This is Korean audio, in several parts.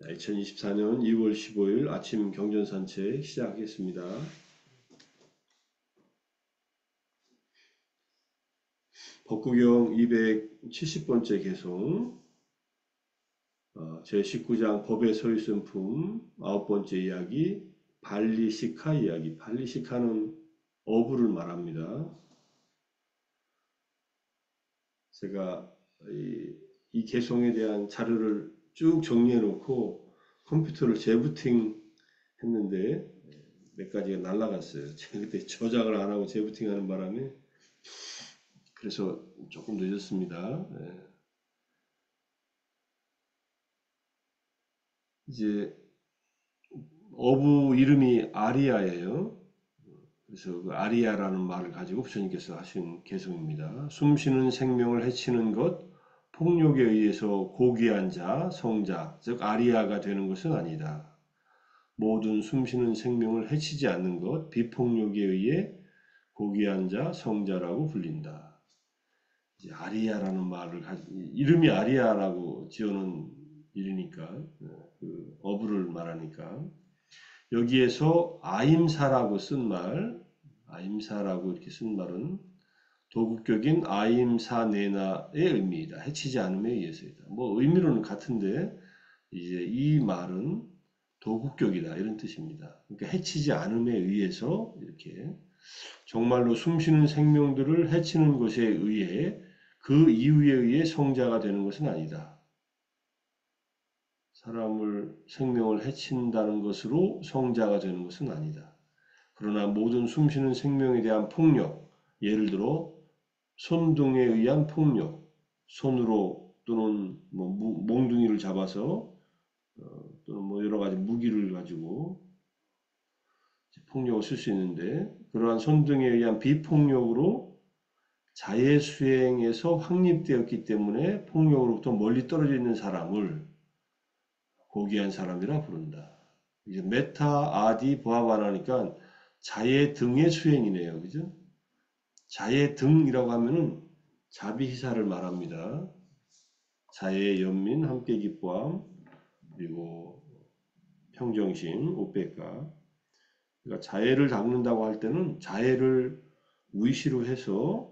2024년 2월 15일 아침 경전산책 시작하겠습니다. 법구경 270번째 개송, 제19장 법의 서유선품 9번째 이야기, 발리시카 이야기. 발리시카는 어부를 말합니다. 제가 이 개송에 대한 자료를 쭉 정리해 놓고 컴퓨터를 재부팅 했는데 몇 가지가 날라갔어요. 제가 그때 저장을 안 하고 재부팅 하는 바람에 그래서 조금 늦었습니다. 이제 어부 이름이 아리아예요. 그래서 그 아리아라는 말을 가지고 부처님께서 하신 개송입니다. 숨쉬는 생명을 해치는 것, 폭력에 의해서 고귀한 자, 성자, 즉 아리아가 되는 것은 아니다. 모든 숨쉬는 생명을 해치지 않는 것, 비폭력에 의해 고귀한 자, 성자라고 불린다. 이제 아리아라는 말을 이름이 아리아라고 지어놓은 일이니까 그 어부를 말하니까 여기에서 아임사라고 쓴 말, 아임사라고 이렇게 쓴 말은 도국격인 아임사네나의 의미이다. 해치지 않음에 의해서이다. 뭐 의미로는 같은데 이제 이 말은 도국격이다 이런 뜻입니다. 그러니까 해치지 않음에 의해서 이렇게 정말로 숨쉬는 생명들을 해치는 것에 의해 그 이유에 의해 성자가 되는 것은 아니다. 사람을 생명을 해친다는 것으로 성자가 되는 것은 아니다. 그러나 모든 숨쉬는 생명에 대한 폭력, 예를 들어 손등에 의한 폭력, 손으로 또는 뭐 몽둥이를 잡아서 또는 뭐 여러 가지 무기를 가지고 폭력을 쓸 수 있는데 그러한 손등에 의한 비폭력으로 자의 수행에서 확립되었기 때문에 폭력으로부터 멀리 떨어져 있는 사람을 고귀한 사람이라 부른다. 이제 메타 아디 보아바나니까 자의 등의 수행이네요. 그죠? 자의 등이라고 하면은 자비희사를 말합니다. 자의 연민, 함께 기뻐함, 그리고 평정심, 오백가. 그러니까 자애를 닦는다고 할 때는 자애를 위시로 해서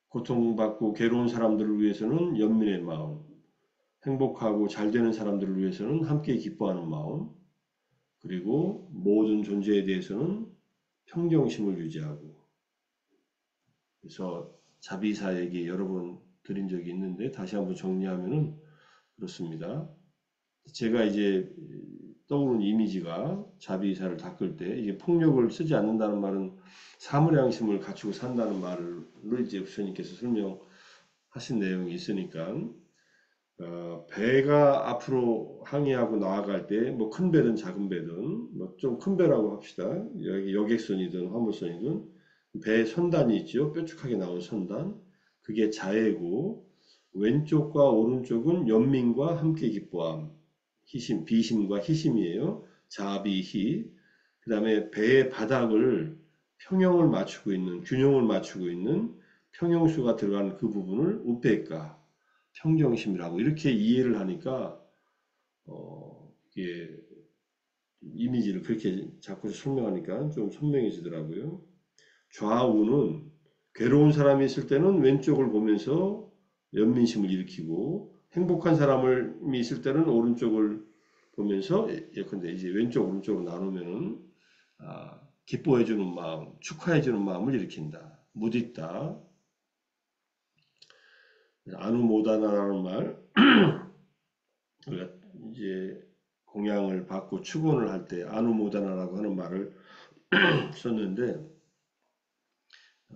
고통받고 괴로운 사람들을 위해서는 연민의 마음, 행복하고 잘 되는 사람들을 위해서는 함께 기뻐하는 마음, 그리고 모든 존재에 대해서는 평정심을 유지하고. 그래서 자비사 얘기 여러 번 드린 적이 있는데 다시 한번 정리하면은 그렇습니다. 제가 이제 떠오른 이미지가 자비사를 닦을 때 이게 폭력을 쓰지 않는다는 말은 사물의 양심을 갖추고 산다는 말로 이제 부처님께서 설명하신 내용이 있으니까 배가 앞으로 항해하고 나아갈 때 뭐 큰 배든 작은 배든 뭐 좀 큰 배라고 합시다. 여기 여객선이든 화물선이든 배에 선단이 있죠. 뾰족하게 나온 선단. 그게 자애고 왼쪽과 오른쪽은 연민과 함께 기뻐함. 희심, 비심과 희심이에요. 자비희. 그 다음에 배의 바닥을 평형을 맞추고 있는, 균형을 맞추고 있는 평형수가 들어간 그 부분을 우페까, 평정심이라고 이렇게 이해를 하니까 이게 이미지를 그렇게 자꾸 설명하니까 좀 선명해지더라고요. 좌우는 괴로운 사람이 있을 때는 왼쪽을 보면서 연민심을 일으키고 행복한 사람이 있을 때는 오른쪽을 보면서 예컨대 이제 왼쪽 오른쪽으로 나누면은 기뻐해주는 마음, 축하해주는 마음을 일으킨다. 무디다. 아누모다나라는 말, 우리가 이제 공양을 받고 축원을 할 때 아누모다나라고 하는 말을 썼는데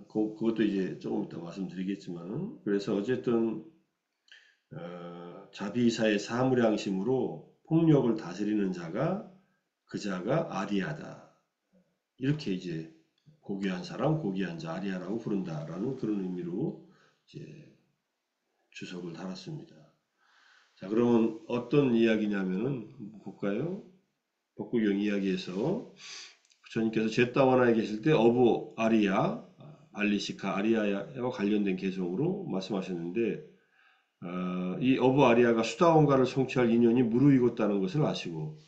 그것도 이제 조금 이따 말씀드리겠지만 그래서 어쨌든 자비사의 사무량심으로 폭력을 다스리는 자가 그 자가 아리아다. 이렇게 이제 고귀한 사람, 고귀한 자 아리아라고 부른다라는 그런 의미로 이제 주석을 달았습니다. 자, 그러면 어떤 이야기냐면은 볼까요? 법구경 이야기에서 부처님께서 제따와나에 계실 때 어부 아리아, 발리시카 아리아와 관련된 개성으로 말씀하셨는데 이 어부 아리아가 수다원가를 성취할 인연이 무르익었다는 것을 아시고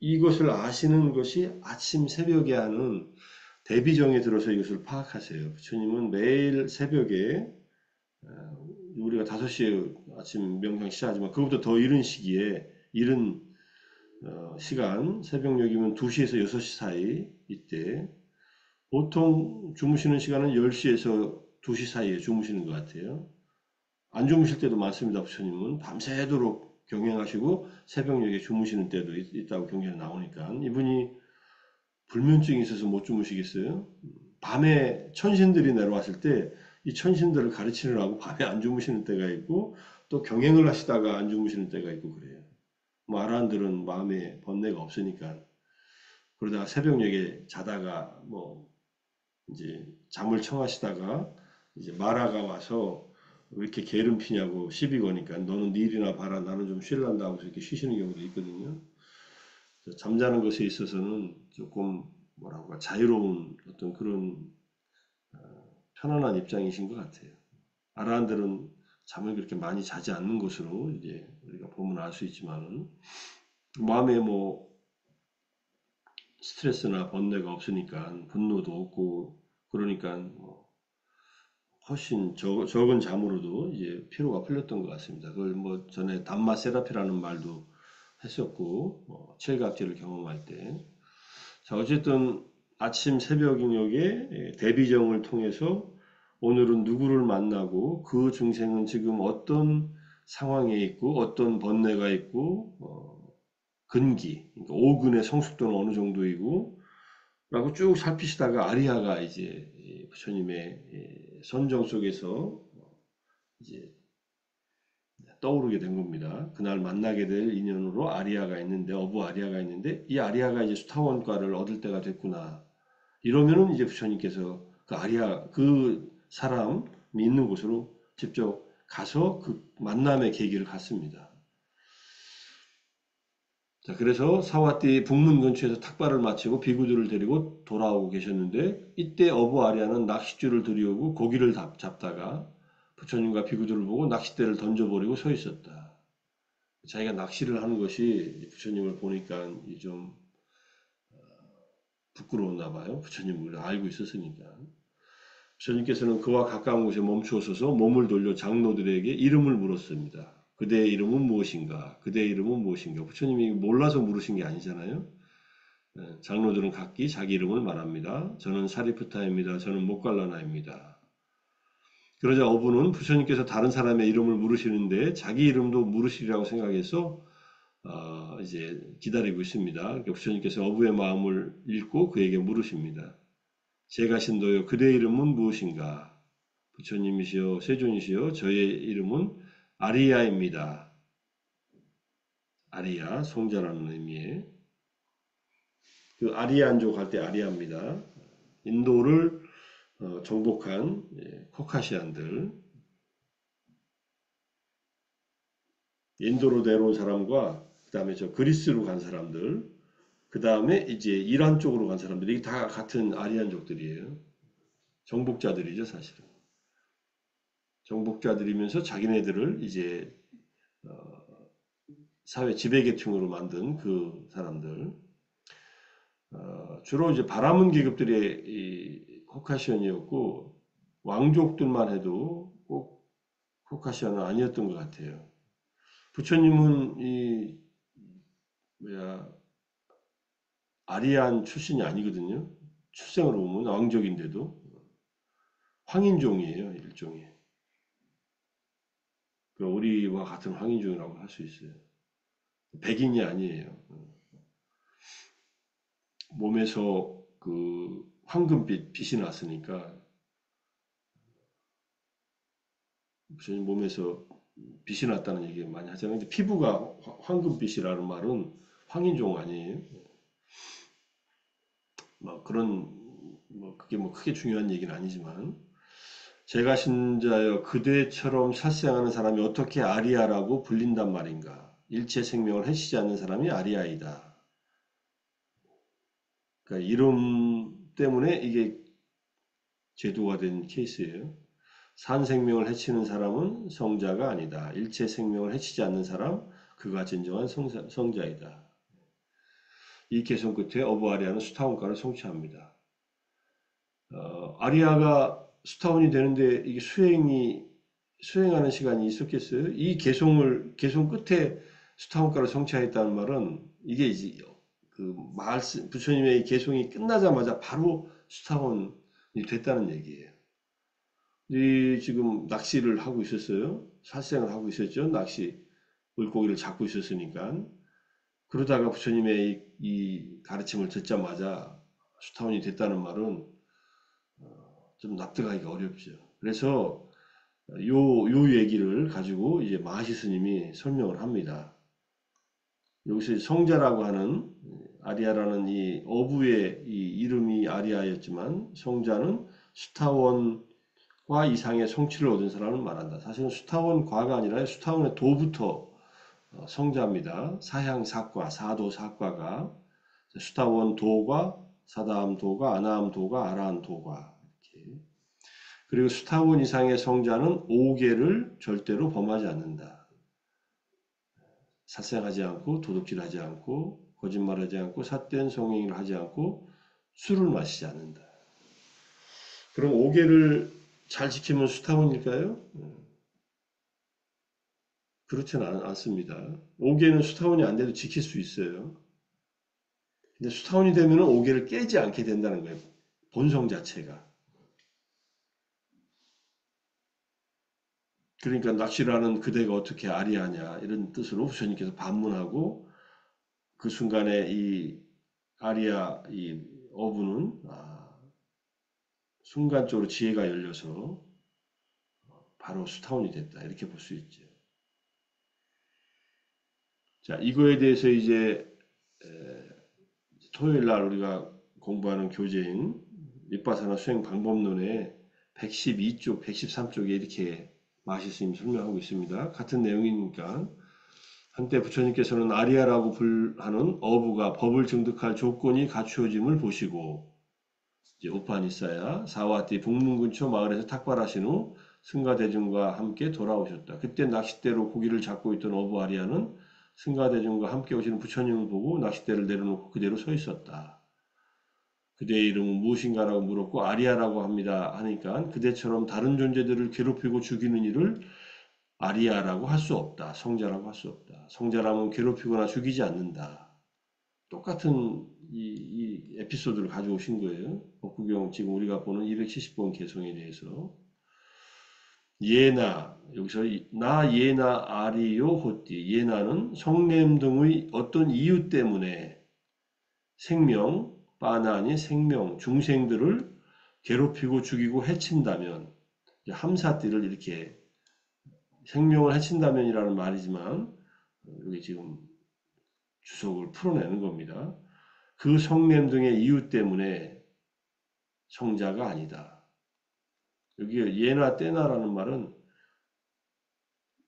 이것을 아시는 것이 아침 새벽에 하는 대비정에 들어서 이것을 파악하세요. 부처님은 매일 새벽에 우리가 5시에 아침 명상 시작하지만 그것보다 더 이른 시기에 이른 시간 새벽녘이면 2시에서 6시 사이 이때 보통 주무시는 시간은 10시에서 2시 사이에 주무시는 것 같아요. 안 주무실 때도 많습니다. 부처님은 밤새도록 경행하시고 새벽녘에 주무시는 때도 있다고 경전에 나오니까 이분이 불면증이 있어서 못 주무시겠어요? 밤에 천신들이 내려왔을 때 이 천신들을 가르치느라고 밤에 안 주무시는 때가 있고 또 경행을 하시다가 안 주무시는 때가 있고 그래요. 뭐 아라한들은 마음에 번뇌가 없으니까 그러다가 새벽녘에 자다가 뭐 이제 잠을 청하시다가 이제 마라가 와서 왜 이렇게 게으름 피냐고 시비 거니까 너는 네 일이나 봐라 나는 좀 쉴란다 하고서 이렇게 쉬시는 경우도 있거든요. 잠자는 것에 있어서는 조금 뭐라고 할까 자유로운 어떤 그런 편안한 입장이신 것 같아요. 아라한들은 잠을 그렇게 많이 자지 않는 것으로 이제 우리가 보면 알 수 있지만은 마음에 뭐 스트레스나 번뇌가 없으니까 분노도 없고 그러니까 뭐 훨씬 적은 잠으로도 이제 피로가 풀렸던 것 같습니다. 그걸 뭐 전에 담마 세라피라는 말도 했었고 칠갑제를 경험할 때. 자 어쨌든 아침 새벽녘에 대비정을 통해서 오늘은 누구를 만나고 그 중생은 지금 어떤 상황에 있고 어떤 번뇌가 있고 근기, 그러니까 오근의 성숙도는 어느 정도이고 라고 쭉 살피시다가 아리아가 이제 부처님의 선정 속에서 이제 떠오르게 된 겁니다. 그날 만나게 될 인연으로 아리아가 있는데 어부 아리아가 있는데 이 아리아가 이제 수타원과를 얻을 때가 됐구나. 이러면은 이제 부처님께서 그 아리아 그 사람이 있는 곳으로 직접 가서 그 만남의 계기를 갖습니다. 자, 그래서 사와띠 북문 근처에서 탁발을 마치고 비구들을 데리고 돌아오고 계셨는데 이때 어부 아리아는 낚싯줄을 들이오고 고기를 잡다가 부처님과 비구들을 보고 낚싯대를 던져버리고 서 있었다. 자기가 낚시를 하는 것이 부처님을 보니까 좀 부끄러웠나 봐요. 부처님을 알고 있었으니까. 부처님께서는 그와 가까운 곳에 멈추어서서 몸을 돌려 장로들에게 이름을 물었습니다. 그대의 이름은 무엇인가? 그대의 이름은 무엇인가? 부처님이 몰라서 물으신 게 아니잖아요. 장로들은 각기 자기 이름을 말합니다. 저는 사리푸타입니다. 저는 모갈라나입니다. 그러자 어부는 부처님께서 다른 사람의 이름을 물으시는데 자기 이름도 물으시리라고 생각해서 이제 기다리고 있습니다. 그러니까 부처님께서 어부의 마음을 읽고 그에게 물으십니다. 제가 신도요 그대의 이름은 무엇인가? 부처님이시여 세존이시여 저의 이름은 아리야입니다. 아리야 성자라는 의미의 그 아리안족 할 때 아리아입니다. 인도를 정복한 코카시안들 인도로 내려온 사람과 그 다음에 저 그리스로 간 사람들 그 다음에 이제 이란 쪽으로 간 사람들 이게 다 같은 아리안족들이에요. 정복자들이죠 사실은. 정복자들이면서 자기네들을 이제 사회 지배계층으로 만든 그 사람들 주로 이제 바라문 계급들의 이 코카시언이었고 왕족들만 해도 꼭 코카시언은 아니었던 것 같아요. 부처님은 이 뭐야 아리안 출신이 아니거든요. 출생으로 보면 왕족인데도 황인종이에요 일종의. 그 우리와 같은 황인종이라고 할 수 있어요. 백인이 아니에요. 몸에서 그 황금빛 빛이 났으니까 부처님 몸에서 빛이 났다는 얘기 많이 하잖아요. 근데 피부가 황금빛이라는 말은 황인종 아니에요. 뭐 그런 뭐 그게 뭐 크게 중요한 얘기는 아니지만 제가 신자여 그대처럼 살생하는 사람이 어떻게 아리아라고 불린단 말인가? 일체 생명을 해치지 않는 사람이 아리아이다. 그러니까 이름 때문에 이게 제도가 된 케이스예요. 산 생명을 해치는 사람은 성자가 아니다. 일체 생명을 해치지 않는 사람, 그가 진정한 성자이다. 이 개성 끝에 어부 아리아는 수타원가를 성취합니다. 아리아가 수타원이 되는데 이게 수행하는 시간이 있었겠어요? 이 개송 끝에 수타원가를 성취하였다는 말은 이게 이제 그 말씀, 부처님의 이 개송이 끝나자마자 바로 수타원이 됐다는 얘기예요. 이 지금 낚시를 하고 있었어요. 살생을 하고 있었죠. 물고기를 잡고 있었으니까. 그러다가 부처님의 이 가르침을 듣자마자 수타원이 됐다는 말은 좀 납득하기가 어렵죠. 그래서 요 얘기를 가지고 이제 마하시 스님이 설명을 합니다. 여기서 성자라고 하는 아리아라는 이 어부의 이 이름이 아리아였지만 성자는 수타원과 이상의 성취를 얻은 사람을 말한다. 사실은 수타원과가 아니라 수타원의 도부터 성자입니다. 사향사과, 사도사과가 수타원 도가, 사다암 도가, 아나암 도가, 아라한 도가 이렇게. 그리고 수타원 이상의 성자는 5계를 절대로 범하지 않는다. 살생하지 않고 도둑질하지 않고 거짓말하지 않고 삿된 성행위를 하지 않고 술을 마시지 않는다. 그럼 5계를 잘 지키면 수타원일까요? 그렇지는 않습니다. 5계는 수타원이 안 돼도 지킬 수 있어요. 근데 수타원이 되면 5계를 깨지 않게 된다는 거예요. 본성 자체가. 그러니까 낚시를 하는 그대가 어떻게 아리하냐 이런 뜻으로 부처님께서 반문하고 그 순간에 이 아리아 이 어부는 순간적으로 지혜가 열려서 바로 수타원이 됐다 이렇게 볼 수 있죠. 자, 이거에 대해서 이제 토요일 날 우리가 공부하는 교재인 윗바사나 수행 방법론의 112쪽, 113쪽에 이렇게 마하시 스님이 설명하고 있습니다. 같은 내용이니까 한때 부처님께서는 아리아라고 불하는 어부가 법을 증득할 조건이 갖추어짐을 보시고 이제 오파니사야 사와티 북문 근처 마을에서 탁발하신 후 승가대중과 함께 돌아오셨다. 그때 낚싯대로 고기를 잡고 있던 어부 아리아는 승가대중과 함께 오시는 부처님을 보고 낚싯대를 내려놓고 그대로 서 있었다. 그대의 이름은 무엇인가라고 물었고 아리아라고 합니다 하니까 그대처럼 다른 존재들을 괴롭히고 죽이는 일을 아리아라고 할 수 없다. 성자라고 할 수 없다. 성자라면 괴롭히거나 죽이지 않는다. 똑같은 이 에피소드를 가져오신 거예요. 법구경 지금 우리가 보는 270번 개성에 대해서 예나 여기서 나 예나 아리요 호띠 예나는 성냄 등의 어떤 이유 때문에 생명 빠나니 생명 중생들을 괴롭히고 죽이고 해친다면 함사띠를 이렇게 생명을 해친다면이라는 말이지만 여기 지금 주석을 풀어내는 겁니다. 그 성냄 등의 이유 때문에 성자가 아니다. 여기 예나 때나라는 말은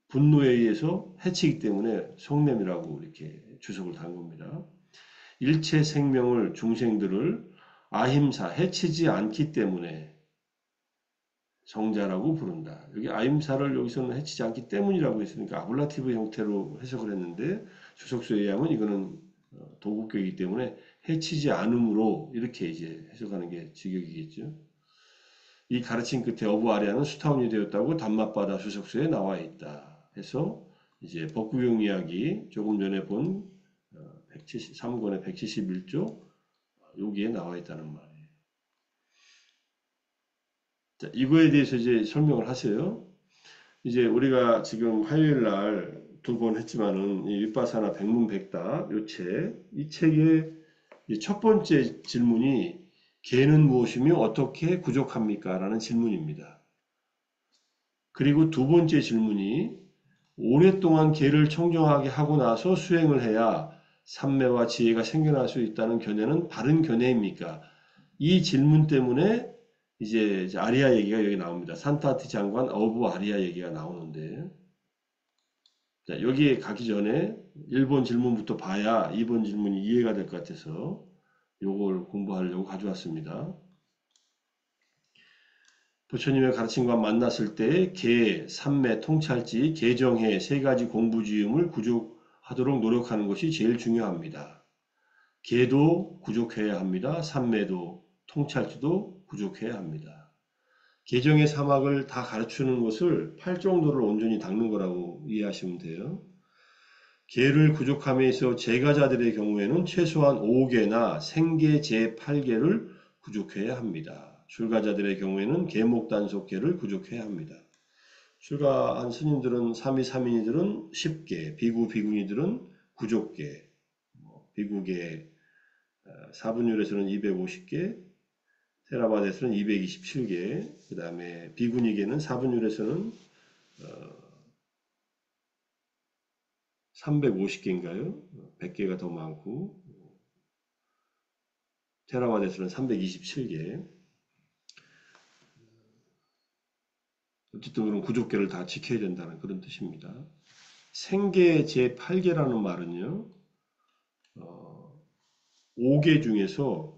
분노에 의해서 해치기 때문에 성냄이라고 이렇게 주석을 단 겁니다. 일체 생명을 중생들을 아힘사 해치지 않기 때문에 성자라고 부른다. 여기 아임사를 여기서는 해치지 않기 때문이라고 했으니까 아블라티브 형태로 해석을 했는데 주석수에 의하면 이거는 도국교이기 때문에 해치지 않음으로 이렇게 이제 해석하는 게 직역이겠죠. 이 가르침 끝에 어부 아리아는 수타원이 되었다고 단맛바다 주석수에 나와 있다. 해서 이제 법구경 이야기 조금 전에 본 173권의 171조 여기에 나와 있다는 말이에요. 자, 이거에 대해서 이제 설명을 하세요. 이제 우리가 지금 화요일 날 2번 했지만은 이 윗바사나 백문백답 이 책의 첫 번째 질문이 개는 무엇이며 어떻게 구족합니까? 라는 질문입니다. 그리고 두 번째 질문이 오랫동안 개를 청정하게 하고 나서 수행을 해야 삼매와 지혜가 생겨날 수 있다는 견해는 바른 견해입니까? 이 질문 때문에 이제 아리아 얘기가 여기 나옵니다. 산타티 장관 어부 아리아 얘기가 나오는데 자, 여기에 가기 전에 1번 질문부터 봐야 2번 질문이 이해가 될 것 같아서 요걸 공부하려고 가져왔습니다. 부처님의 가르침과 만났을 때 계, 삼매, 통찰지, 계정해 세 가지 공부지음을 구족하도록 노력하는 것이 제일 중요합니다. 계도 구족해야 합니다. 삼매도, 통찰지도 구족해야 합니다. 계정의 사막을 다 가르치는 것을 팔 정도를 온전히 닦는 거라고 이해하시면 돼요. 계를 구족함에 있어 제가자들의 경우에는 최소한 5개나 생계 제8개를 구족해야 합니다. 출가자들의 경우에는 계목단속계를 구족해야 합니다. 출가한 스님들은 3위, 3인이들은 10개, 비구, 비구니들은 구족계, 비구계 사분율에서는 250개, 테라바드에서는 227개, 그 다음에 비구니계는 사분율에서는 350개인가요? 100개가 더 많고, 테라바드에서는 327개. 어쨌든 그런 구족계를 다 지켜야 된다는 그런 뜻입니다. 생계 제8계라는 말은요, 5개 중에서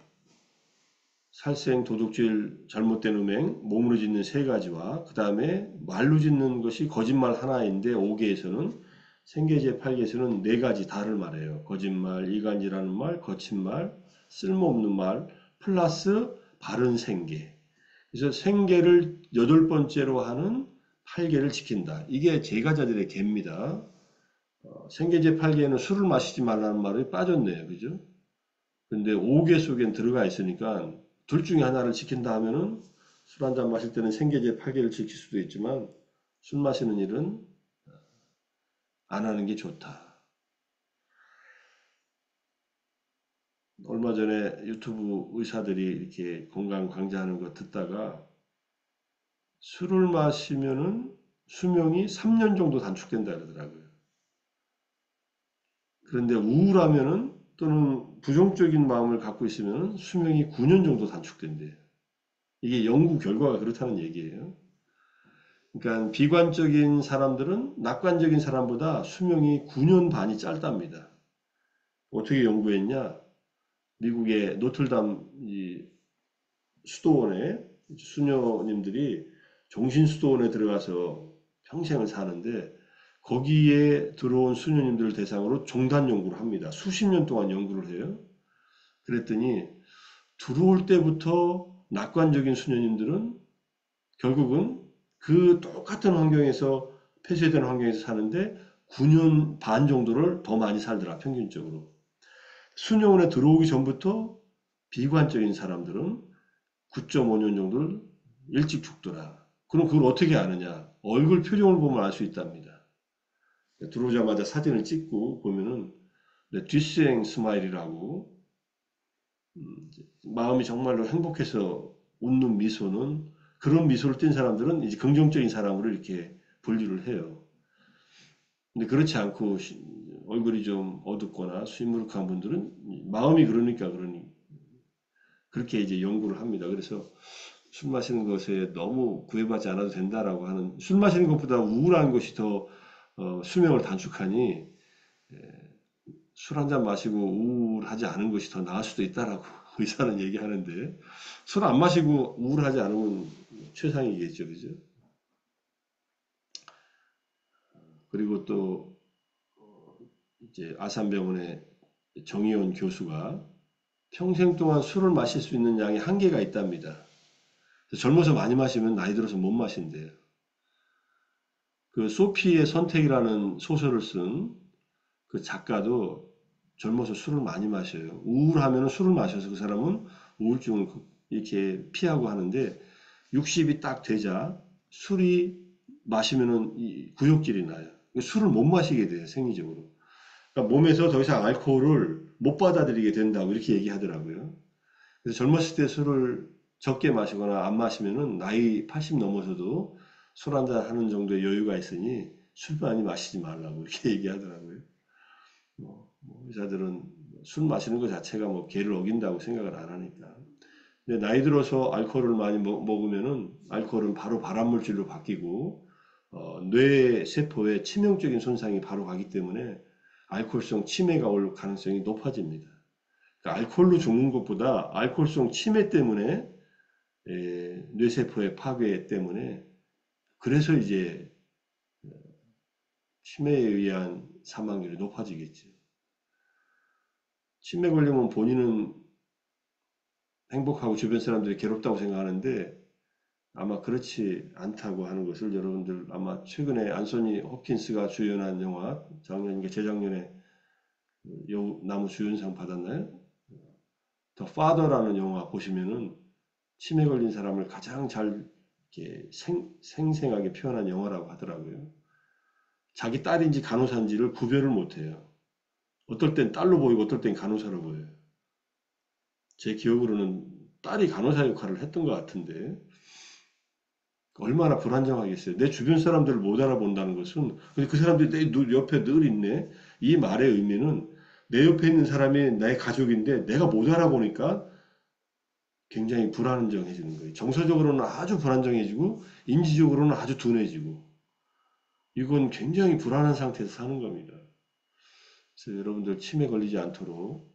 살생, 도둑질, 잘못된 음행, 몸으로 짓는 세 가지와 그 다음에 말로 짓는 것이 거짓말 하나인데 5개에서는 생계 제8계에서는 네 가지 다를 말해요. 거짓말, 이간질하는 말, 거친 말, 쓸모없는 말, 플러스 바른 생계. 그래서 생계를 8번째로 하는 8계를 지킨다. 이게 제가자들의 계입니다. 생계 제8계에는 술을 마시지 말라는 말이 빠졌네요. 그죠? 근데 5개 속엔 들어가 있으니까 둘 중에 하나를 지킨다 하면은 술 한 잔 마실 때는 생계제 8개를 지킬 수도 있지만 술 마시는 일은 안 하는 게 좋다. 얼마 전에 유튜브 의사들이 이렇게 건강 강좌하는 거 듣다가 술을 마시면은 수명이 3년 정도 단축된다 그러더라고요. 그런데 우울하면은 또는 부정적인 마음을 갖고 있으면 수명이 9년 정도 단축된대요. 이게 연구 결과가 그렇다는 얘기예요. 그러니까 비관적인 사람들은 낙관적인 사람보다 수명이 9년 반이 짧답니다. 어떻게 연구했냐? 미국의 노틀담 수도원에 수녀님들이 정신수도원에 들어가서 평생을 사는데 거기에 들어온 수녀님들을 대상으로 종단 연구를 합니다. 수십 년 동안 연구를 해요. 그랬더니 들어올 때부터 낙관적인 수녀님들은 결국은 그 똑같은 환경에서 폐쇄된 환경에서 사는데 9년 반 정도를 더 많이 살더라 평균적으로. 수녀원에 들어오기 전부터 비관적인 사람들은 9.5년 정도를 일찍 죽더라. 그럼 그걸 어떻게 아느냐? 얼굴 표정을 보면 알 수 있답니다. 들어오자마자 사진을 찍고 보면은 뒷수행 스마일이라고 마음이 정말로 행복해서 웃는 미소는 그런 미소를 띈 사람들은 이제 긍정적인 사람으로 이렇게 분류를 해요. 근데 그렇지 않고 얼굴이 좀 어둡거나 수임무룩한 분들은 마음이 그러니까 그렇게 이제 연구를 합니다. 그래서 술 마시는 것에 너무 구애받지 않아도 된다라고 하는 술 마시는 것보다 우울한 것이 더 수명을 단축하니 술 한 잔 마시고 우울하지 않은 것이 더 나을 수도 있다라고 의사는 얘기하는데 술 안 마시고 우울하지 않으면 최상이겠죠, 그죠? 그리고 또 이제 아산병원의 정의원 교수가 평생 동안 술을 마실 수 있는 양이 한계가 있답니다. 젊어서 많이 마시면 나이 들어서 못 마신대요. 그 소피의 선택이라는 소설을 쓴 그 작가도 젊어서 술을 많이 마셔요. 우울하면 술을 마셔서 그 사람은 우울증을 이렇게 피하고 하는데 60이 딱 되자 술이 마시면은 구역질이 나요. 술을 못 마시게 돼요, 생리적으로. 그러니까 몸에서 더 이상 알코올을 못 받아들이게 된다고 이렇게 얘기하더라고요. 그래서 젊었을 때 술을 적게 마시거나 안 마시면은 나이 80 넘어서도 술 한잔 하는 정도의 여유가 있으니 술 많이 마시지 말라고 이렇게 얘기하더라고요. 의사들은 술 마시는 것 자체가 뭐 계를 어긴다고 생각을 안 하니까. 근데 나이 들어서 알코올을 많이 먹으면은 알코올은 바로 발암물질로 바뀌고 뇌 세포에 치명적인 손상이 바로 가기 때문에 알코올성 치매가 올 가능성이 높아집니다. 그러니까 알코올로 죽는 것보다 알코올성 치매 때문에 뇌세포의 파괴 때문에 그래서 이제 치매에 의한 사망률이 높아지겠죠. 치매 걸리면 본인은 행복하고 주변 사람들이 괴롭다고 생각하는데 아마 그렇지 않다고 하는 것을 여러분들 아마 최근에 안소니 홉킨스가 주연한 영화 작년인가 재작년에 나무 주연상 받았나요? 더 파더라는 영화 보시면은 치매 걸린 사람을 가장 잘 이렇게 생생하게 표현한 영화라고 하더라고요. 자기 딸인지 간호사인지를 구별을 못해요. 어떨 땐 딸로 보이고 어떨 땐 간호사로 보여요. 제 기억으로는 딸이 간호사 역할을 했던 것 같은데 얼마나 불안정하겠어요. 내 주변 사람들을 못 알아본다는 것은 근데 그 사람들이 내 옆에 늘 있네. 이 말의 의미는 내 옆에 있는 사람이 내 가족인데 내가 못 알아보니까 굉장히 불안정해지는 거예요. 정서적으로는 아주 불안정해지고 인지적으로는 아주 둔해지고 이건 굉장히 불안한 상태에서 사는 겁니다. 그래서 여러분들 치매 걸리지 않도록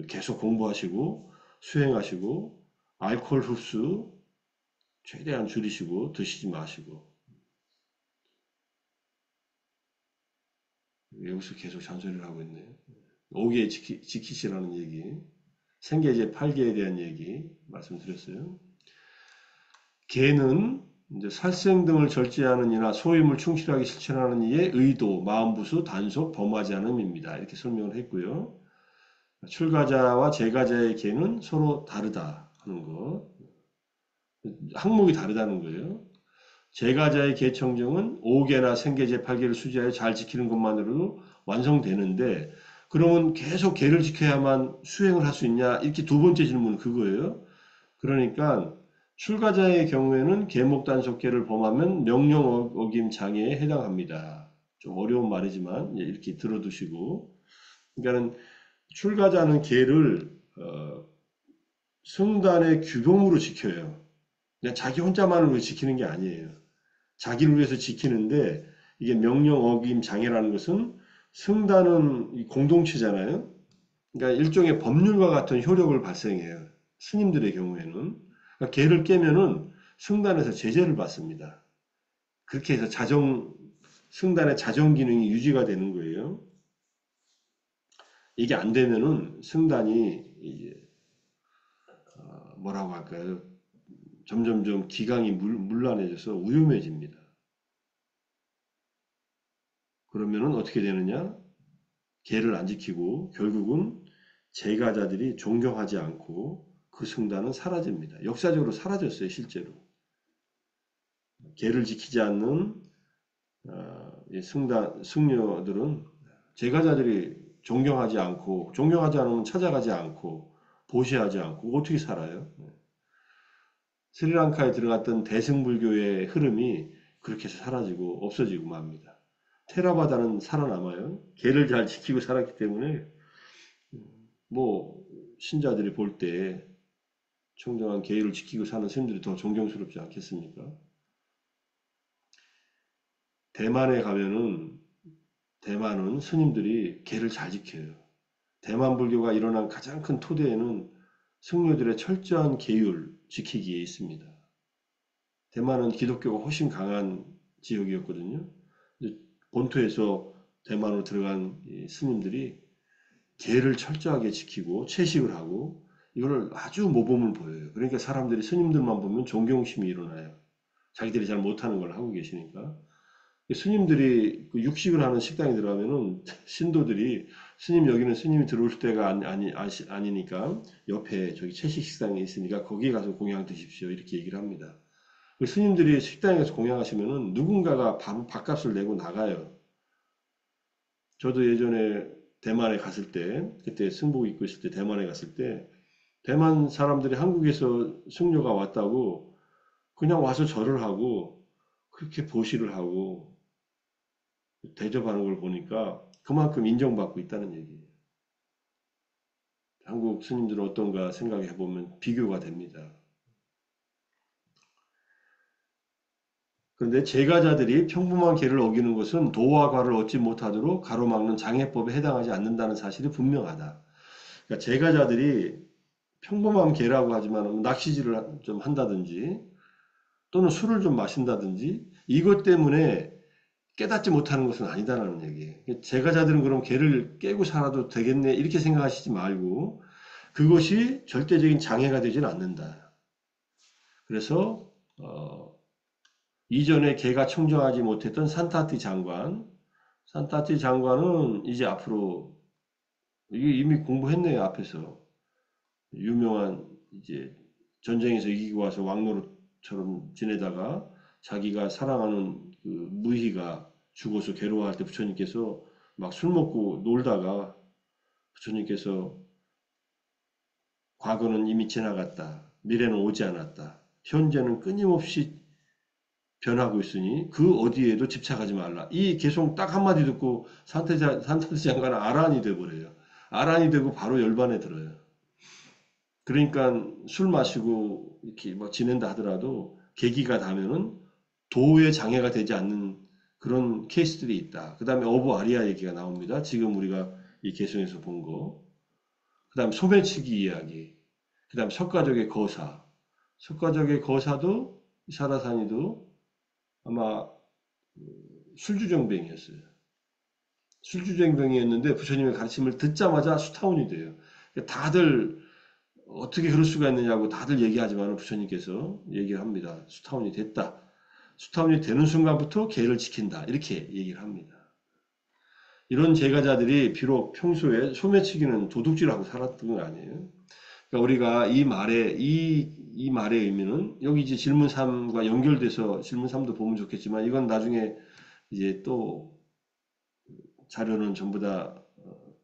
계속 공부하시고 수행하시고 알코올 흡수 최대한 줄이시고 드시지 마시고 여기서 계속 잔소리를 하고 있네요. 5개 지키시라는 얘기, 생계제 8개에 대한 얘기 말씀드렸어요. 계는 이제 살생 등을 절제하는 이나 소임을 충실하게 실천하는 이의 의도, 마음부수, 단속, 범하지 않음입니다. 이렇게 설명을 했고요. 출가자와 재가자의 계는 서로 다르다 하는 것. 항목이 다르다는 거예요. 재가자의 계청정은 5개나 생계제 8개를 수지하여 잘 지키는 것만으로도 완성되는데 그러면 계속 계를 지켜야만 수행을 할 수 있냐? 이렇게 두 번째 질문은 그거예요. 그러니까 출가자의 경우에는 계목단속계를 범하면 명령 어김 장애에 해당합니다. 좀 어려운 말이지만 이렇게 들어두시고 그러니까는 출가자는 계를 승단의 규범으로 지켜요. 그냥 자기 혼자만을 위해 지키는 게 아니에요. 자기를 위해서 지키는데 이게 명령 어김 장애라는 것은 승단은 공동체잖아요. 그러니까 일종의 법률과 같은 효력을 발생해요. 스님들의 경우에는. 그러니까 계를 깨면은 승단에서 제재를 받습니다. 그렇게 해서 승단의 자정 기능이 유지가 되는 거예요. 이게 안 되면은 승단이 이제 뭐라고 할까요? 점점점 기강이 문란해져서 위험해집니다. 그러면은 어떻게 되느냐? 계를 안 지키고 결국은 제가자들이 존경하지 않고 그 승단은 사라집니다. 역사적으로 사라졌어요, 실제로. 계를 지키지 않는 승려들은 제가자들이 존경하지 않고 존경하지 않으면 찾아가지 않고 보시하지 않고 어떻게 살아요? 스리랑카에 들어갔던 대승불교의 흐름이 그렇게 해서 사라지고 없어지고 맙니다. 테라바다는 살아남아요. 계를 잘 지키고 살았기 때문에 뭐 신자들이 볼 때 청정한 계율을 지키고 사는 스님들이 더 존경스럽지 않겠습니까? 대만에 가면은 대만은 스님들이 계를 잘 지켜요. 대만 불교가 일어난 가장 큰 토대에는 승려들의 철저한 계율 지키기에 있습니다. 대만은 기독교가 훨씬 강한 지역이었거든요. 본토에서 대만으로 들어간 스님들이 계를 철저하게 지키고 채식을 하고 이거를 아주 모범을 보여요. 그러니까 사람들이 스님들만 보면 존경심이 일어나요. 자기들이 잘 못하는 걸 하고 계시니까. 스님들이 그 육식을 하는 식당에 들어가면은 신도들이 스님 여기는 스님이 들어올 때가 아니니까 옆에 저기 채식 식당이 있으니까 거기 가서 공양 드십시오. 이렇게 얘기를 합니다. 그 스님들이 식당에 가서 공양하시면은 누군가가 밥값을 내고 나가요. 저도 예전에 대만에 갔을 때, 그때 승복 입고 있을 때 대만에 갔을 때, 대만 사람들이 한국에서 승려가 왔다고 그냥 와서 절을 하고 그렇게 보시를 하고 대접하는 걸 보니까 그만큼 인정받고 있다는 얘기예요. 한국 스님들은 어떤가 생각해 보면 비교가 됩니다. 그런데 제가자들이 평범한 계를 어기는 것은 도와 과를 얻지 못하도록 가로막는 장애법에 해당하지 않는다는 사실이 분명하다. 그러니까 제가자들이 평범한 개라고 하지만 낚시질을 좀 한다든지 또는 술을 좀 마신다든지 이것 때문에 깨닫지 못하는 것은 아니다라는 얘기예요. 제가자들은 그럼 개를 깨고 살아도 되겠네 이렇게 생각하시지 말고 그것이 절대적인 장애가 되지는 않는다. 그래서 이전에 개가 청정하지 못했던 산타티 장관은 이제 앞으로 이게 이미 공부했네요 앞에서 유명한 이제 전쟁에서 이기고 와서 왕노릇처럼 지내다가 자기가 사랑하는 그 무희가 죽어서 괴로워할 때 부처님께서 막 술 먹고 놀다가 부처님께서 과거는 이미 지나갔다. 미래는 오지 않았다. 현재는 끊임없이 변하고 있으니 그 어디에도 집착하지 말라. 이 개송 딱 한마디 듣고 산타지 장관은 아란이 돼버려요. 아란이 되고 바로 열반에 들어요. 그러니까 술 마시고 이렇게 막 지낸다 하더라도 계기가 닿으면은 도의 장애가 되지 않는 그런 케이스들이 있다. 그 다음에 어부 아리아 얘기가 나옵니다. 지금 우리가 이 개성에서 본 거. 그 다음 소매치기 이야기. 그 다음 석가적의 거사. 석가적의 거사도 사라사니도 아마 술주정뱅이였어요. 술주정뱅이였는데 부처님의 가르침을 듣자마자 수타운이 돼요. 다들 어떻게 그럴 수가 있느냐고 다들 얘기하지만 부처님께서 얘기를 합니다. 수타운이 됐다. 수타운이 되는 순간부터 계를 지킨다. 이렇게 얘기를 합니다. 이런 제가자들이 비록 평소에 소매치기는 도둑질하고 살았던 건 아니에요. 그러니까 우리가 이 말의 의미는 여기 이제 질문 3과 연결돼서 질문 3도 보면 좋겠지만 이건 나중에 이제 또 자료는 전부 다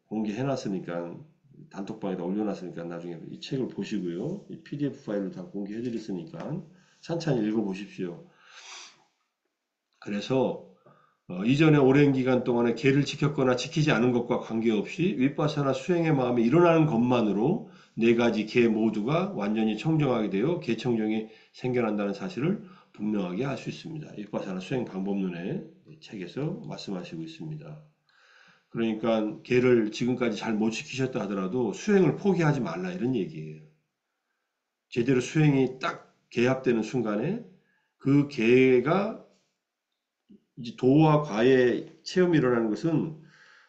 공개해 놨으니까 단톡방에다 올려놨으니까 나중에 이 책을 보시고요. 이 PDF 파일을 다 공개해 드렸으니까 찬찬히 읽어보십시오. 그래서 이전에 오랜 기간 동안에 계를 지켰거나 지키지 않은 것과 관계없이 윗바사나 수행의 마음이 일어나는 것만으로 네 가지 계 모두가 완전히 청정하게 되어 계청정이 생겨난다는 사실을 분명하게 알 수 있습니다. 윗바사나 수행 방법론의 책에서 말씀하시고 있습니다. 그러니까 계를 지금까지 잘 못 지키셨다 하더라도 수행을 포기하지 말라 이런 얘기예요. 제대로 수행이 딱 개합되는 순간에 그 계가 이제 도와 과의 체험이 일어나는 것은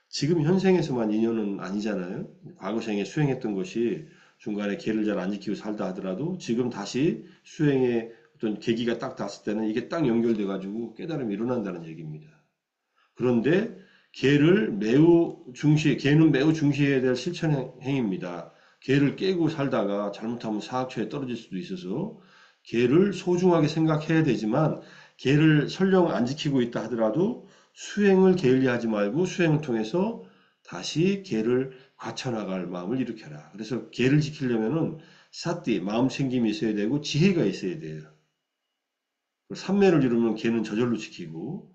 지금 현생에서만 인연은 아니잖아요. 과거생에 수행했던 것이 중간에 계를 잘 안 지키고 살다 하더라도 지금 다시 수행의 어떤 계기가 딱 닿았을 때는 이게 딱 연결돼 가지고 깨달음이 일어난다는 얘기입니다. 그런데 개는 매우 중시해야 될 실천 행위입니다. 개를 깨고 살다가 잘못하면 사학처에 떨어질 수도 있어서 개를 소중하게 생각해야 되지만 개를 설령 안 지키고 있다 하더라도 수행을 게을리하지 말고 수행을 통해서 다시 개를 과천나갈 마음을 일으켜라. 그래서 개를 지키려면은 사띠, 마음 챙김이 있어야 되고 지혜가 있어야 돼요. 삼매를 이루면 개는 저절로 지키고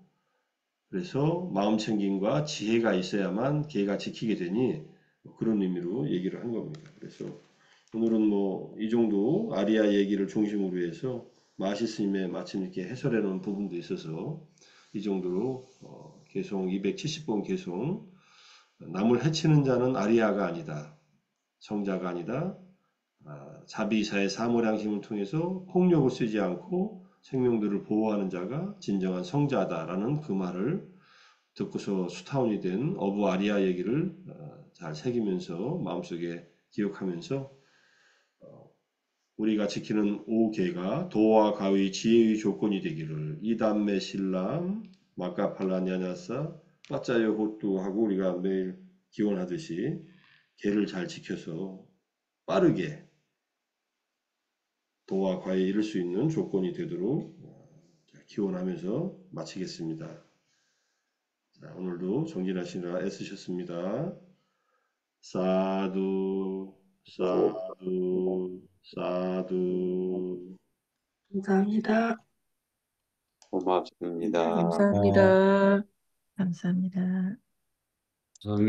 그래서 마음 챙김과 지혜가 있어야만 개가 지키게 되니 그런 의미로 얘기를 한 겁니다. 그래서 오늘은 뭐 이 정도 아리아 얘기를 중심으로 해서 마시 스님의 마침 이렇게 해설해 놓은 부분도 있어서 이 정도로 개송 270번 개송 남을 해치는 자는 아리아가 아니다. 성자가 아니다. 자비사의 사모량심을 통해서 폭력을 쓰지 않고 생명들을 보호하는 자가 진정한 성자다라는 그 말을 듣고서 수타운이 된 어부 아리아 얘기를 잘 새기면서 마음속에 기억하면서 우리가 지키는 5계가 도와 가의 지혜의 조건이 되기를 이담메 신람 마카팔라냐냐사 빠짜요 호뚜 하고 우리가 매일 기원하듯이 계를 잘 지켜서 빠르게 도와 과에 이를 수 있는 조건이 되도록 기원하면서 마치겠습니다. 자, 오늘도 정진하시느라 애쓰셨습니다. 사두, 사두, 사두. 감사합니다. 고맙습니다. 감사합니다. 감사합니다. 감사합니다.